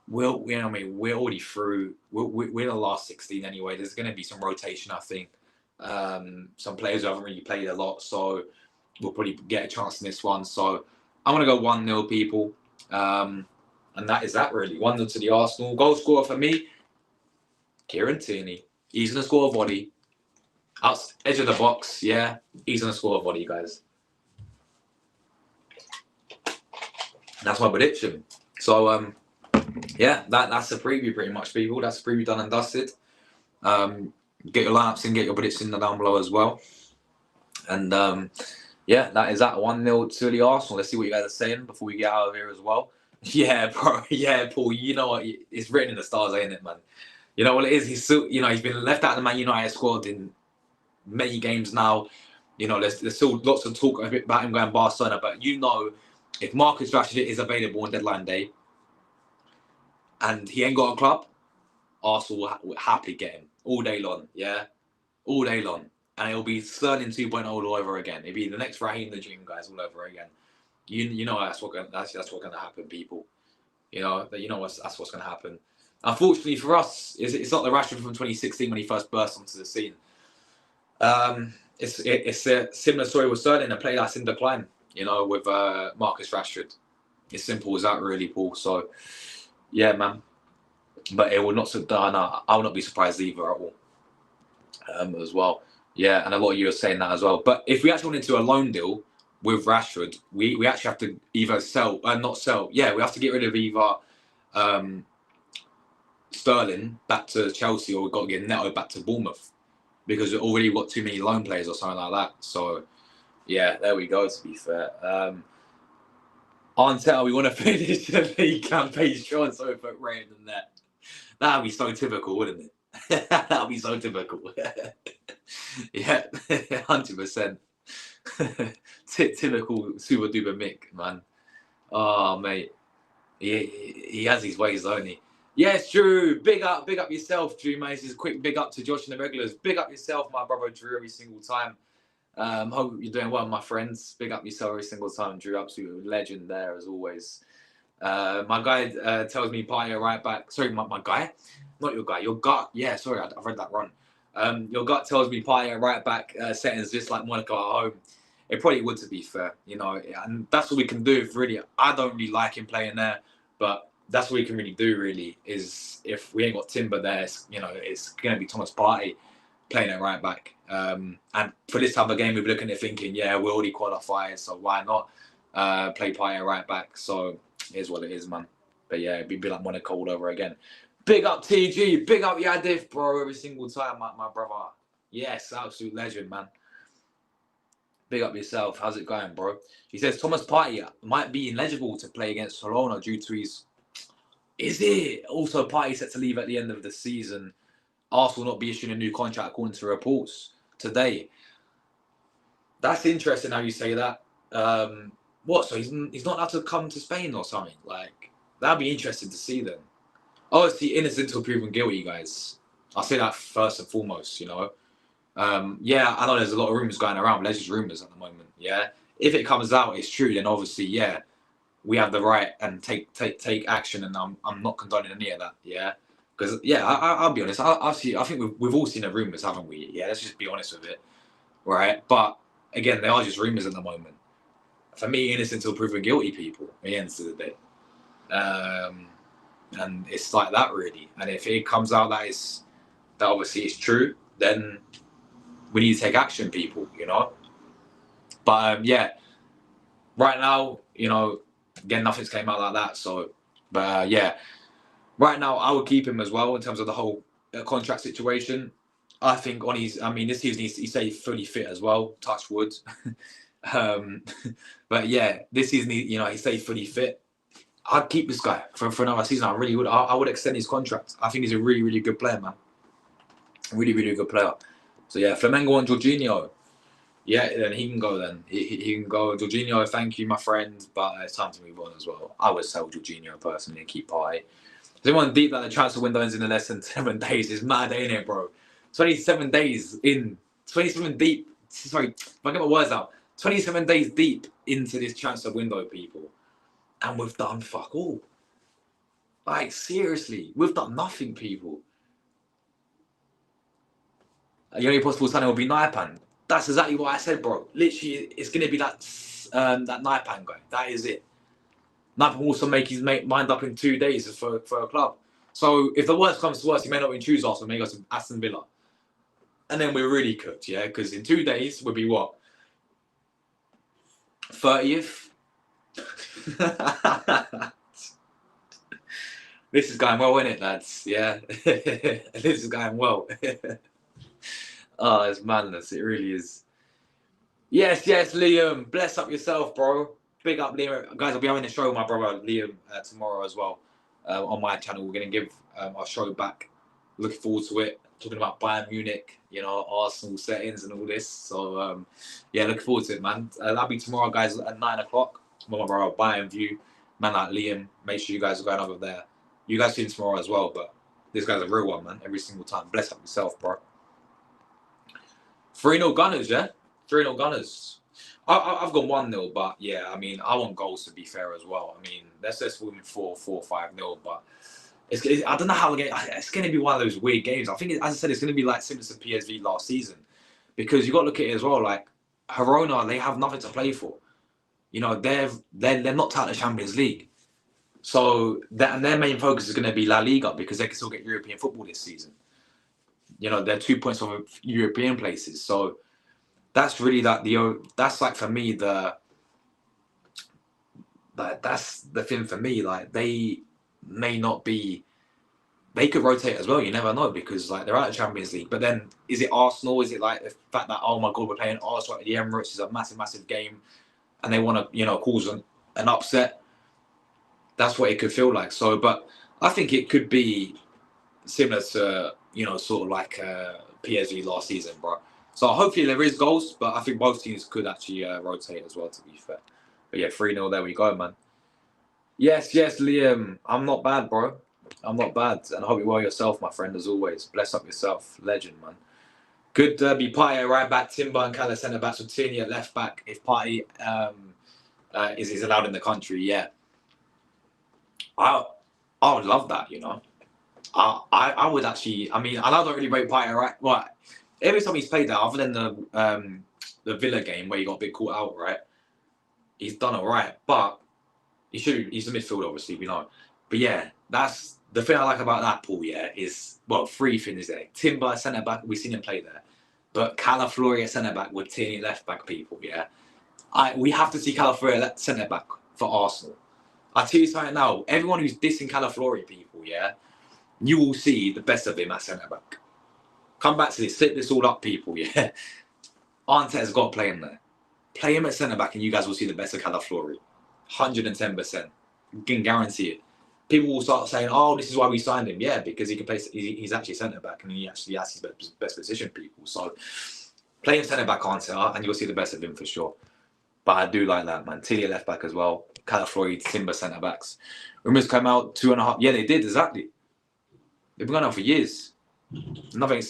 We're already through. We're in the last 16 anyway. There's going to be some rotation, I think. Some players who haven't really played a lot, so we'll probably get a chance in this one. So I'm going to go 1-0, people. And that is that really. 1-0 to the Arsenal. Goal scorer for me, Kieran Tierney. He's going to score a volley. Out edge of the box, yeah. He's going to score a volley, guys. That's my prediction. So, yeah, that's the preview pretty much, people. That's the preview done and dusted. Get your lineups in, get your predictions down below as well. And yeah, that is that 1-0 to the Arsenal. Let's see what you guys are saying before we get out of here as well. Yeah, bro. Yeah, Paul. You know what? It's written in the stars, ain't it, man? You know what it is? He's still, he's been left out of the Man United squad in many games now. There's still lots of talk about him going Barcelona, but if Marcus Rashford is available on deadline day and he ain't got a club, Arsenal will happily get him all day long. Yeah, all day long. And it'll be Sterling 2.0 all over again. It'll be the next Raheem the Dream guys all over again. You know that's what's gonna happen, people. That's what's gonna happen. Unfortunately for us, it's not the Rashford from 2016 when he first burst onto the scene. It's a similar story with Sterling, a player that's in decline. With Marcus Rashford. It's simple as that, really, Paul. So, yeah, man. But it will not. I will not be surprised either at all. As well. Yeah, and a lot of you are saying that as well. But if we actually went into a loan deal with Rashford, we actually have to either sell, not sell. Yeah, we have to get rid of either Sterling back to Chelsea, or we've got to get Neto back to Bournemouth because we've already got too many loan players or something like that. So, yeah, there we go, to be fair. Arteta, we want to finish the league campaign strong, so we put rated than that. That would be so typical, wouldn't it? That would be so typical. Yeah, 100%. Typical super duper Mick, man. Oh, mate. He has his ways, don't he? Yes, Drew. Big up yourself, Drew, mate. This is a quick big up to Josh and the regulars. Big up yourself, my brother Drew, every single time. Hope you're doing well, my friends. Big up yourself every single time, Drew. Absolute legend there, as always. My guy tells me party right back. Sorry, my guy? Not your guy. Your gut. Yeah, sorry, I've read that wrong. Your gut tells me party right back settings just like Monaco at home. It probably would, to be fair, and that's what we can do. If really, I don't really like him playing there, but that's what we can really do. Really, is if we ain't got Timber there, it's going to be Thomas Partey playing at right back. And for this type of game, we'll be looking at thinking, yeah, we're already qualified, so why not play Partey at right back? So here's what it is, man. But yeah, it'd be like Monaco all over again. Big up TG, big up Yadif, bro, every single time, my brother. Yes, absolute legend, man. Big up yourself. How's it going, bro? He says Thomas Partey might be ineligible to play against Girona due to his... Is it? Also, Partey set to leave at the end of the season. Arsenal not be issuing a new contract according to reports today. That's interesting how you say that. What? So he's not allowed to come to Spain or something? Like, that'd be interesting to see then. Obviously, innocent until proven guilty, guys. I'll say that first and foremost, Yeah, I know there's a lot of rumours going around, but there's just rumours at the moment, yeah? If it comes out, it's true, then obviously, yeah, we have the right and take action, and I'm not condoning any of that, yeah? Because, yeah, I'll be honest, I think we've all seen the rumours, haven't we? Yeah, let's just be honest with it, right? But, again, they are just rumours at the moment. For me, innocent until proven guilty, people, at the end of the day. And it's like that, really. And if it comes out that obviously it's true, then we need to take action, people, But, yeah, right now, again, nothing's came out like that. So, but, yeah, right now, I would keep him as well in terms of the whole contract situation. I think this season he stayed fully fit as well, touch wood. But, yeah, this season, he stayed fully fit. I'd keep this guy for another season. I really would. I would extend his contract. I think he's a really, really good player, man. Really, really good player. So, yeah, Flamengo and Jorginho. Yeah, then he can go then. He can go. Jorginho, thank you, my friend. But it's time to move on as well. I would sell Jorginho personally and keep Partey. Is anyone deep that the transfer window ends in less than 7 days? It's mad, ain't it, bro? 27 days in. 27 deep. Sorry, if I get my words out. 27 days deep into this transfer window, people. And we've done fuck all. Like, seriously, we've done nothing, people. The only possible signing will be Naipan. That's exactly what I said, bro. Literally, it's going to be that Naipan guy. That is it. Nothing will also make his mind up in 2 days for a club. So if the worst comes to worst, he may not even choose Arsenal, may go to Aston Villa. And then we're really cooked, yeah? Because in 2 days, we'll be what? 30th? This is going well, isn't it, lads? Yeah. This is going well. Oh, it's madness. It really is. Yes, Liam. Bless up yourself, bro. Big up, Liam. Guys, I'll be having a show with my brother, Liam, tomorrow as well. On my channel, we're going to give our show back. Looking forward to it. Talking about Bayern Munich, Arsenal settings and all this. So, yeah, looking forward to it, man. That'll be tomorrow, guys, at 9 o'clock. With my brother, Bayern View. Man like Liam. Make sure you guys are going over there. You guys see him tomorrow as well, but this guy's a real one, man. Every single time. Bless up yourself, bro. 3-0 Gunners, yeah? 3-0 Gunners. I've gone 1-0, but yeah, I mean, I want goals to be fair as well. I mean, let's just win 4-5-0, but I don't know how it's going to be one of those weird games. I think, as I said, it's going to be like similar to PSV last season, because you got to look at it as well. Like Girona, they have nothing to play for. They're not out of the Champions League, so their main focus is going to be La Liga, because they can still get European football this season. They're 2 points off of European places, so. That's really that's like for me that's the thing for me. Like they may not be, they could rotate as well. You never know, because like they're out of Champions League. But then is it Arsenal? Is it like the fact that, oh my God, we're playing Arsenal at the Emirates, is a massive game, and they want to cause an upset? That's what it could feel like. So, but I think it could be similar to sort of like PSV last season, bro. So hopefully there is goals, but I think both teams could actually rotate as well, to be fair. But yeah, 3-0, there we go, man. Yes, Liam. I'm not bad, bro. I'm not bad. And I hope you're well yourself, my friend, as always. Bless up yourself. Legend, man. Good derby. Partey at right back, Timber and Cala centre back, so Tierney at left back. If Partey is allowed in the country, yeah. I would love that, I would actually, I mean, I don't really rate Partey right. Well, every time he's played that, other than the Villa game where he got a bit caught out, right? He's done all right, but he's a midfielder, obviously, we know. But yeah, that's the thing I like about that pool, yeah, is, well, 3 things there. Timber, centre back, we've seen him play there. But Calaflori at centre back with Tierney left back, people, yeah. We have to see Calaflori at centre back for Arsenal. I tell you something now, everyone who's dissing Calaflori, people, yeah, you will see the best of him at centre back. Come back to this, set this all up, people, yeah. Arteta's got to play him there. Play him at centre-back and you guys will see the best of Calaflori. 110%. You can guarantee it. People will start saying, oh, this is why we signed him. Yeah, because he can play. He's actually centre-back and he actually has his best position, people. So play him centre-back, Arteta, and you'll see the best of him for sure. But I do like that, man. Tilly left-back as well. Calaflori, Timber centre-backs. Rumours come out 2.5. Yeah, they did, exactly. They've been going on for years. Nothing's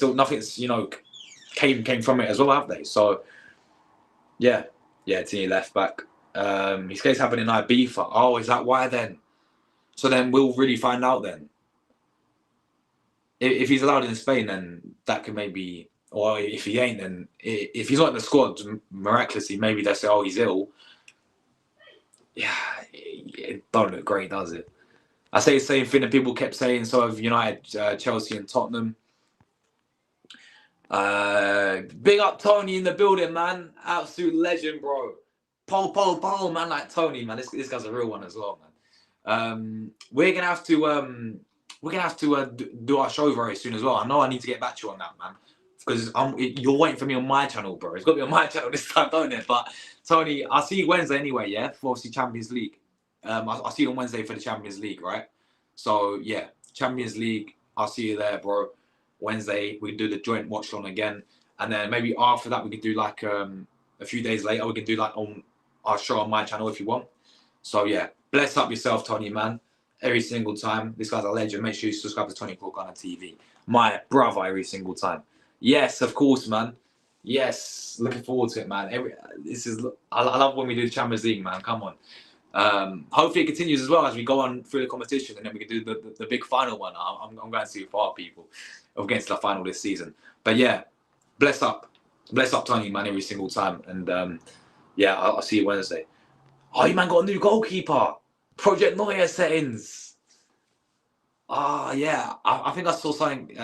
came from it as well, have they? So yeah, Tierney left back. His case happened in Ibiza. Oh, is that why then? So then we'll really find out then. If he's allowed in Spain, then that could maybe, or if he ain't, then if he's not in the squad miraculously, maybe they'll say, oh, he's ill. Yeah, it don't look great, does it? I say the same thing that people kept saying, so of United, Chelsea and Tottenham. Big up Tony in the building, man. Absolute legend, bro. Pole, man, like Tony, man. This guy's a real one as well, man. We're gonna have to do our show very soon as well. I know I need to get back to you on that, man, because you're waiting for me on my channel, bro. It's got to be on my channel this time, don't it? But Tony, I'll see you Wednesday anyway, yeah, for obviously Champions League. I'll see you on Wednesday for the Champions League, right? So yeah, Champions League. I'll see you there, bro. Wednesday we can do the joint watch on again, and then maybe after that we can do like a few days later we can do like on our show on my channel if you want. So yeah, bless up yourself, Tony, man. Every single time. This guy's a legend. Make sure you subscribe to Tony Cook on TV. My brother, every single time. Yes, of course, man. Yes, looking forward to it, man. I love when we do the Champions League, man. Come on. Hopefully it continues as well as we go on through the competition, and then we can do the big final one. I'm going to see it for our people against the final this season. But yeah, bless up Tony, man, every single time. And yeah, I'll see you Wednesday. Oh, you man got a new goalkeeper. Project Neuer settings. Yeah. I think I saw something.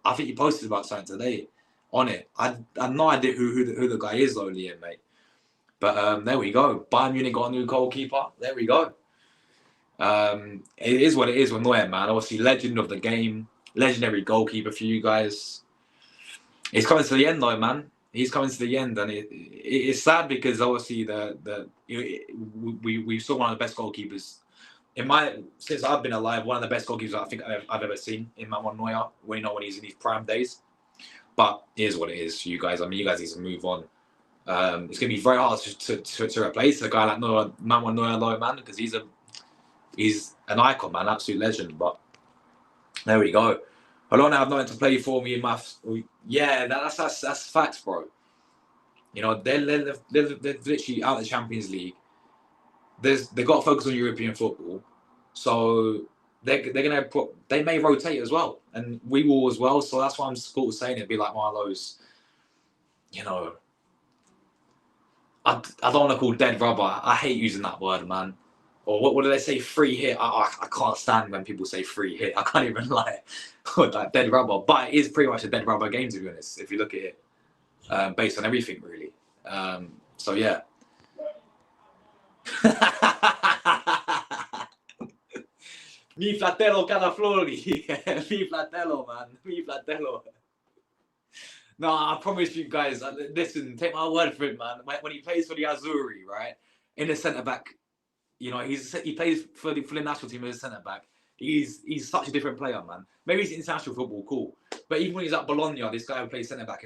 I think you posted about something today on it. I have no idea who the guy is, though, Liam, mate. But there we go. Bayern Munich got a new goalkeeper. There we go. It is what it is with Neuer, man. Obviously, legend of the game, legendary goalkeeper for you guys. It's coming to the end, though, man. He's coming to the end, and it's sad because obviously we saw one of the best goalkeepers since I've been alive. One of the best goalkeepers I think I've ever seen in Manuel Neuer. When he's in his prime days. But it is what it is, you guys. I mean, you guys need to move on. It's going to be very hard to replace a guy like Manuel Neuer, though, man, because he's an icon, man, absolute legend. But there we go. Hold on, I have nothing to play for me in maths. Yeah, that's facts, bro. You know, they're literally out of the Champions League. They've got to focus on European football, so they may rotate as well, and we will as well. So that's why I'm sort of saying it'd be like one of those, you know. I don't want to call dead rubber. I hate using that word, man. Or what do they say? Free hit. I can't stand when people say free hit. I can't even lie. Like dead rubber. But it is pretty much a dead rubber game, to be honest, if you look at it. Based on everything, really. So, yeah. Mi fratello Cadaflori. Mi fratello, man. Mi fratello. No, I promise you guys. Listen, take my word for it, man. When he plays for the Azzurri, right? In the centre-back, you know, he plays for the national team as a centre back. He's such a different player, man. Maybe he's international football, cool. But even when he's at Bologna, this guy plays centre back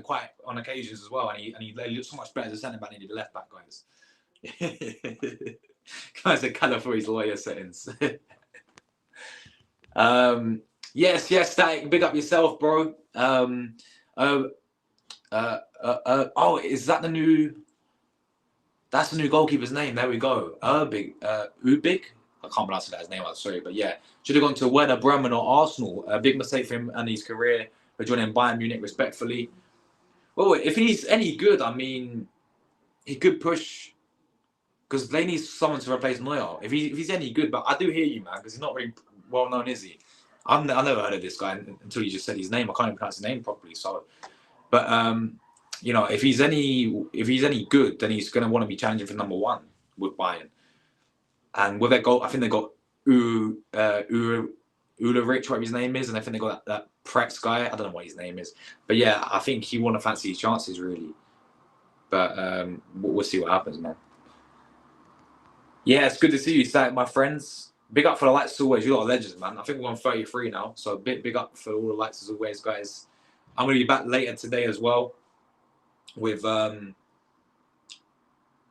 quite on occasions as well, and he looks so much better as a centre back than he did left back, guys. Guys, are California's lawyer settings. Yes, Static. Big up yourself, bro. Is that the new? That's the new goalkeeper's name. There we go. Ubig. I can't pronounce that his name. I'm sorry, but yeah, should have gone to Werder Bremen or Arsenal. A big mistake for him and his career for joining Bayern Munich, respectfully. Well, if he's any good, I mean, he could push because they need someone to replace Neuer. If he's any good, but I do hear you, man, because he's not very well known, is he? I never heard of this guy until you just said his name. I can't even pronounce his name properly. So, but you know, if he's any good, then he's going to want to be challenging for number one with Bayern. And with their goal, I think they got Ulrich, whatever his name is, and I think they got that Pretz guy. I don't know what his name is, but yeah, I think he want to fancy his chances really. But we'll see what happens, man. Yeah, it's good to see you, Static, my friends. Big up for the lights as always. You're a legend, man. I think we're on 33 now, so big up for all the lights as always, guys. I'm going to be back later today as well with a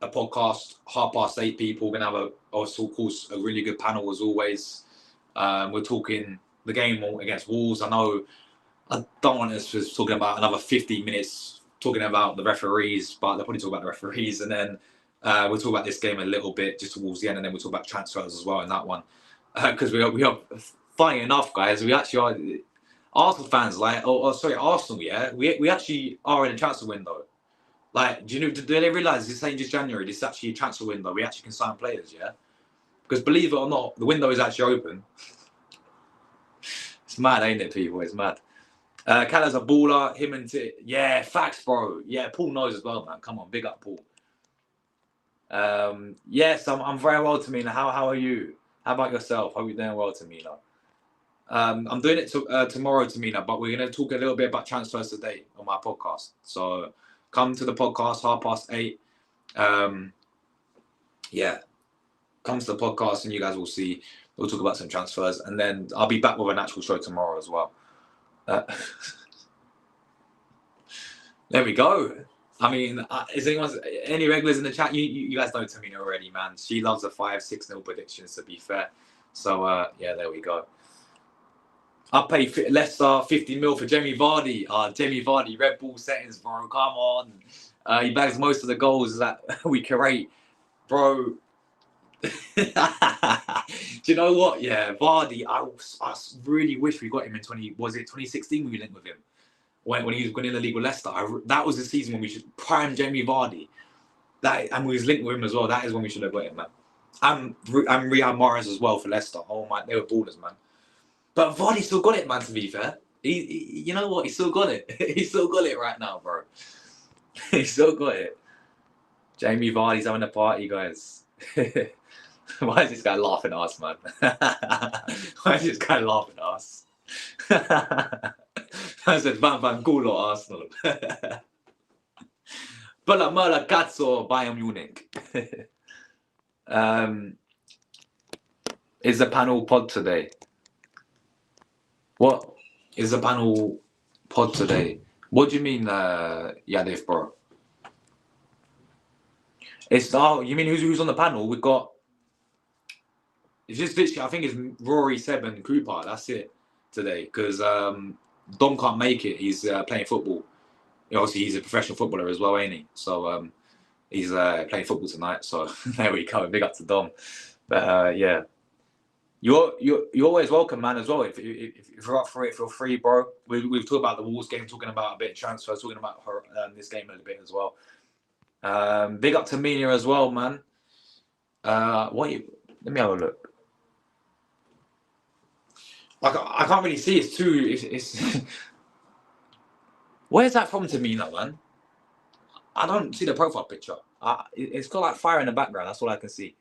podcast, 8:30 people. We're going to have a really good panel as always. We're talking the game against Wolves. I know I don't want us to talking about another 15 minutes talking about the referees, but they'll probably talk about the referees, and then we'll talk about this game a little bit just towards the end, and then we'll talk about transfers as well in that one. Because we are funny enough, guys. We actually are Arsenal fans. Arsenal. Yeah, we actually are in a transfer window. Like, do they realise this ain't just January? This is actually a transfer window. We actually can sign players. Yeah, because believe it or not, the window is actually open. It's mad, ain't it, people? It's mad. Callum's a baller. Him and yeah, facts, bro. Yeah, Paul knows as well, man. Come on, big up, Paul. Yes, I'm very well, Tamina. How are you? How about yourself? Hope you're doing well, Tamina. I'm doing it tomorrow, Tamina, but we're going to talk a little bit about transfers today on my podcast. So come to the podcast 8:30. Yeah, come to the podcast and you guys will see. We'll talk about some transfers, and then I'll be back with an actual show tomorrow as well. There we go. I mean, is any regulars in the chat? You guys know Tamina already, man. She loves the 5-6-0 predictions, to be fair. So, yeah, there we go. I'll pay Leicester 50 mil for Jamie Vardy. Jamie Vardy, Red Bull settings, bro. Come on. He bags most of the goals that we create. Bro. Do you know what? Yeah, Vardy, I really wish we got him in 2016 when we linked with him. When he was going in the league with Leicester. That was the season when we should prime Jamie Vardy. And we was linked with him as well. That is when we should have got him, man. And Riyad Mahrez as well for Leicester. Oh my, they were ballers, man. But Vardy still got it, man. To be fair, you know what? He still got it. He still got it right now, bro. He still got it. Jamie Vardy's having a party, guys. Why is this guy laughing at us, man? Why is this guy laughing at us? I said, Van culo Arsenal. But la mala cazzo Bayern Munich. Is the panel pod today? What is the panel pod today? What do you mean, Yadif, bro? You mean who's on the panel? We've got. It's just literally, I think it's Rory, Seb, and Cooper. That's it today because Dom can't make it. He's playing football. Obviously, he's a professional footballer as well, ain't he? So he's playing football tonight. So there we go. Big up to Dom. But yeah, you're always welcome, man. As well. If you're up for it, feel free, bro. We've talked about the Wolves game, talking about a bit of transfer, talking about this game a little bit as well. Big up to Mina as well, man. Let me have a look. I can't really see. It's too. It's Where's that from to Mina, man? I don't see the profile picture. It's got like fire in the background. That's all I can see.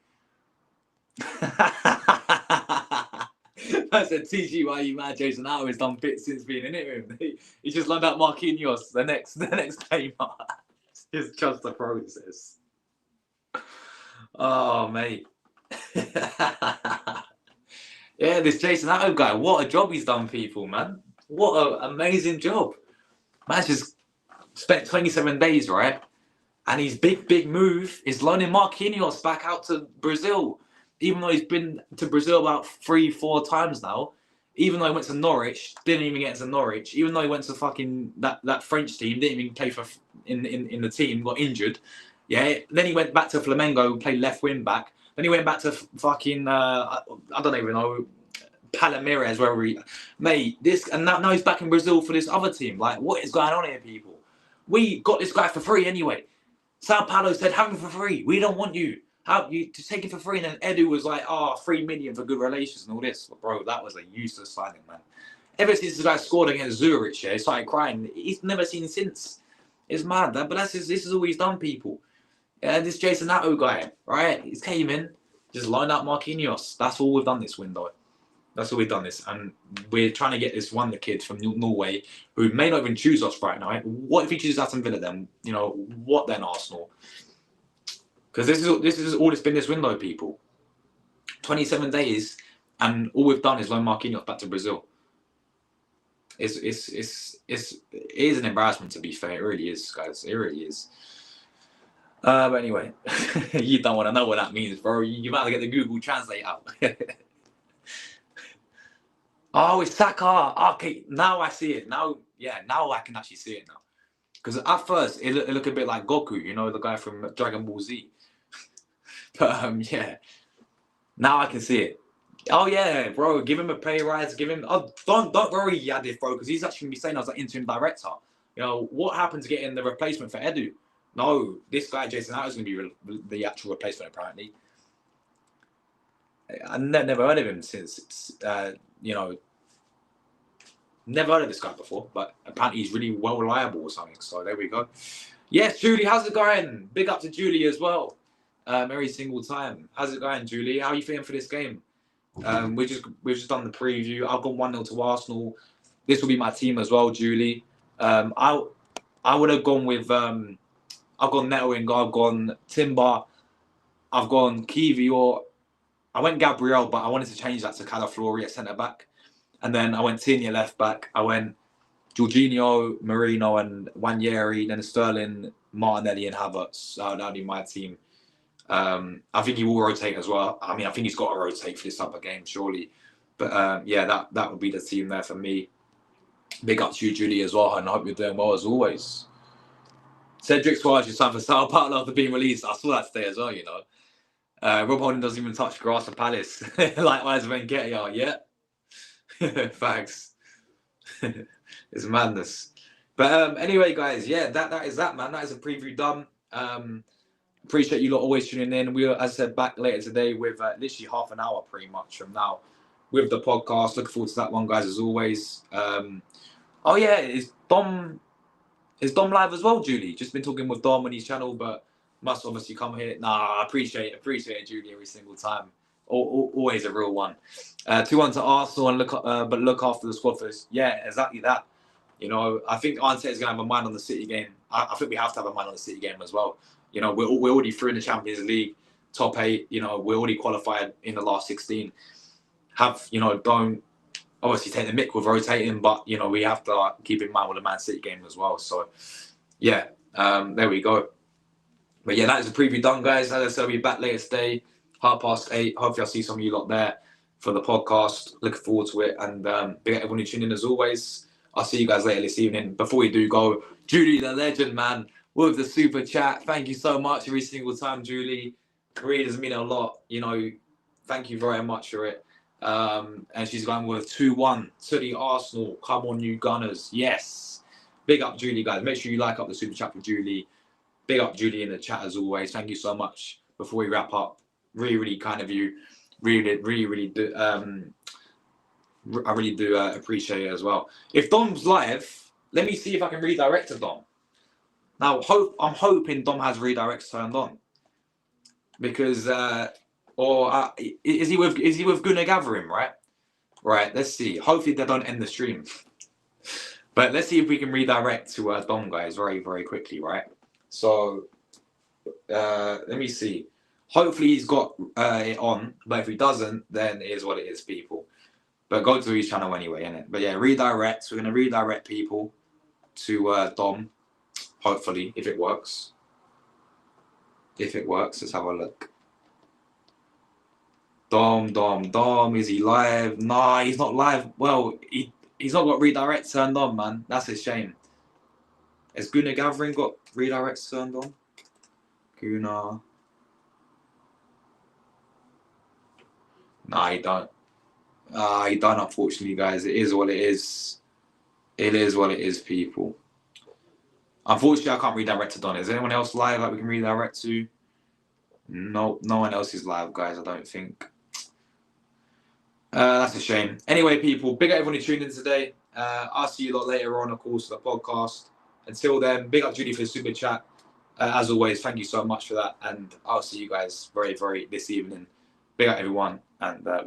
I said, TG, why are you mad? Jason Howe has done bits since being in it with him. He just learned out Marquinhos, the next gamer. It's just the process. Oh, mate. Yeah, this Jason Howe guy, what a job he's done, people, man. What an amazing job. Man's just spent 27 days, right? And his big move is loaning Marquinhos back out to Brazil. Even though he's been to Brazil about 3-4 times now. Even though he went to Norwich, didn't even get to Norwich. Even though he went to fucking that French team, didn't even play for in the team, got injured. Yeah. Then he went back to Flamengo, played left wing back. Then he went back to fucking I don't even know, Palmeiras, wherever he, mate. Now he's back in Brazil for this other team. Like, what is going on here, people? We got this guy for free anyway. Sao Paulo said, have him for free. We don't want you. How you to take it for free? And then Edu was like, 3 million for good relations and all this. But bro, that was a useless signing, man. Ever since the guy scored against Zurich, he started crying. He's never seen since. It's mad, but this is all he's done, people. Yeah, this Jason Nato guy, right? He's came in, just lined up Marquinhos. That's all we've done this window. That's all we've done this. And we're trying to get this wonder kid from Norway who may not even choose us right now. What if he chooses Aston Villa then? What then, Arsenal? Because this is all it's been this window, people. 27 days, and all we've done is loan Marquinhos back to Brazil. It is an embarrassment, to be fair. It really is, guys. It really is. But anyway, you don't want to know what that means, bro. You might have to get the Google Translate out. Oh, it's Saka. Okay, now I see it. Now I can actually see it now. Because at first, it looked a bit like Goku, the guy from Dragon Ball Z. But yeah, now I can see it. Oh yeah, bro, give him a pay rise. Give him. Oh, don't worry, Yadif, bro, because he's actually gonna be saying I was an interim director. What happened to getting the replacement for Edu? No, this guy Jason Howe is gonna be the actual replacement. Apparently, I never heard of him since. Never heard of this guy before, but apparently he's really well reliable or something. So there we go. Yes, Julie, how's it going? Big up to Julie as well. Every single time. How's it going, Julie? How are you feeling for this game? We've just done the preview. I've gone 1-0 to Arsenal. This will be my team as well, Julie. I would have gone with I've gone Neto in goal, I've gone Timber, I've gone Kiwior. I went Gabriel, but I wanted to change that to Calaflori at centre back. And then I went Tini at left back. I went Jorginho, Marino, and Wanyeri. Then Sterling, Martinelli, and Havertz. That'll be my team. I think he will rotate as well. I mean, I think he's got to rotate for this type of game, surely. But yeah, that would be the team there for me. Big up to you, Julie, as well. And I hope you're doing well as always. Cedric Suarez is signed for Sao Paulo after being released. I saw that today as well, Rob Holding doesn't even touch grass for Palace. Likewise, Wenketiah, yeah. Thanks. It's madness. But anyway, guys, yeah, that is that, man. That is a preview done. Appreciate you lot always tuning in. We are, as I said, back later today with literally half an hour pretty much from now with the podcast. Looking forward to that one, guys, as always. Oh yeah, is Dom live as well, Julie? Just been talking with Dom on his channel, but must obviously come here. Nah, I appreciate it, Julie, every single time. Always a real one. 2-1 to Arsenal, and look after the squad first. Yeah, exactly that. You know, I think Arteta is going to have a mind on the City game. I think we have to have a mind on the City game as well. You know, we're already through in the Champions League, top 8. You know, we're already qualified in the last 16. Don't obviously take the mick with rotating, but, you know, we have to keep in mind with the Man City game as well. So, yeah, there we go. But, yeah, that is a preview done, guys. As I said, we'll be back later today, 8:30. Hopefully I'll see some of you lot there for the podcast. Looking forward to it. And big up everyone who tuned in as always. I'll see you guys later this evening. Before we do go, Julie, the legend, man, with the super chat. Thank you so much every single time, Julie. It really does mean a lot. You know, thank you very much for it. And she's going with 2-1 to the Arsenal. Come on, you Gunners. Yes. Big up, Julie, guys. Make sure you like up the super chat for Julie. Big up, Julie, in the chat as always. Thank you so much. Before we wrap up, really, really kind of you. Really do. I really do appreciate it as well. If Dom's live, let me see if I can redirect to Dom. Now, I'm hoping Dom has redirects turned on, because is he with Girona Gathering, right? Right. Let's see. Hopefully they don't end the stream, but let's see if we can redirect to Dom, guys, very, very quickly, right? So let me see. Hopefully he's got it on, but if he doesn't, then it is what it is, people. But go to his channel anyway, innit? But yeah, redirect. We're going to redirect people to Dom, hopefully, if it works. If it works, let's have a look. Dom, is he live? Nah, he's not live. Well, he's not got redirects turned on, man. That's a shame. Has Girona Gathering got redirects turned on? Girona. Nah, he don't. He don't, unfortunately, guys. It is what it is. It is what it is, people. Unfortunately, I can't redirect to Don. Is anyone else live that we can redirect to? No one else is live, guys, I don't think. That's a shame. Anyway, people, big up everyone who tuned in today. I'll see you lot later on, of course, the podcast. Until then, big up Judy for the super chat. As always, thank you so much for that. And I'll see you guys very, very this evening. Big up everyone. And we're